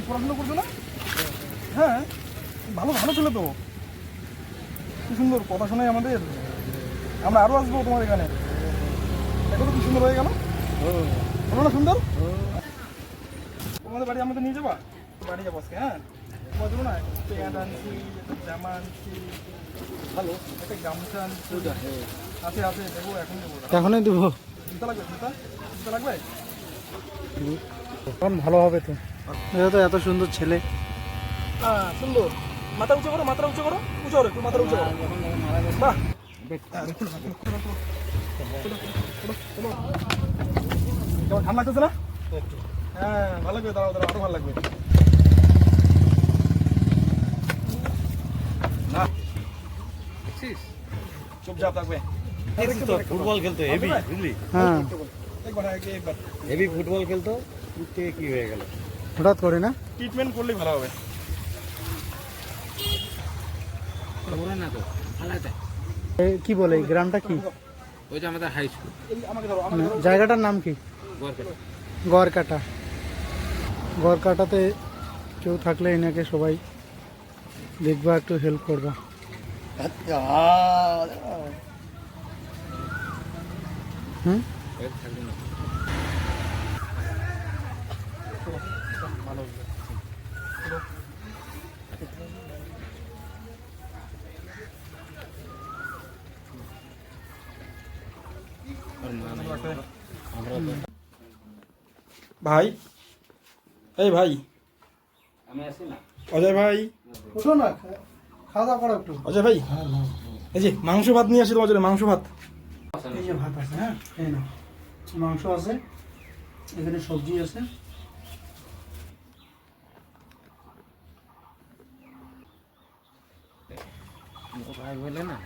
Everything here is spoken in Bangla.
পড়াশোনা করছো না? হ্যাঁ, ভালো ভালো ছেলে তো। কি সুন্দর কথা শোনায় আমাদের। আমরা আরো আসবো তোমার এখানে। দেখো তো কি সুন্দর হয়ে গেল। হলো না সুন্দর? তোমাদের বাড়ি আমাদের নিয়ে যাবা? বাড়ি যাবো আজকে। হ্যাঁ, তোমার জন্য না প্যান্ট আনছি, জামা আনছি, ভালো একটা গামছা আনছি। আছে আছে, দেবো এখন দেবো। এখনই দেবো। জুতা লাগবে? জুতা জুতা লাগবে? তখন ভালো হবে তো। এটা তো এত সুন্দর ছেলে। হ্যাঁ সুন্দর। মাথা উঁচু করো, মাথা উঁচু করো, উঁচু করো, একটু মাথা উঁচু করো। বাহ, কেমন ঠান্ডা লাগতেছে না? হ্যাঁ ভালো লাগবে, দাঁড়াও দাঁড়াও, আরো ভালো লাগবে। না চুপচাপ থাকবে। ফুটবল খেলতো হেভি, বুঝলি? হ্যাঁ, একবার একবার হেভি ফুটবল খেলতো, উঠতে কি হয়ে গেল? হঠাৎ করে না? ট্রিটমেন্ট করলেই ভালো হবে। না তো আলাদা, কি বলে এই গ্রামটা কি? ওই যে আমাদের হাই স্কুল এই আমাকে ধরো, আমাকে ধরো। জায়গাটার নাম কি? গড়কাটা। গড়কাটাতে কেউ থাকলে এনাকে সবাই দেখবা, একটু হেল্প করবা। হুম, ভাই, এই ভাই, আমি আসি না। অজয় ভাই, উঠো না, খাওয়া দাওয়া করো একটু। অজয় ভাই, এই যে মাংস ভাত নিয়ে আসি তোমার জন্য, মাংস ভাত। এই যে ভাত আছে, হ্যাঁ এই নাও। মাংস আছে, এখানে সবজি আছে। ভাই বলে না,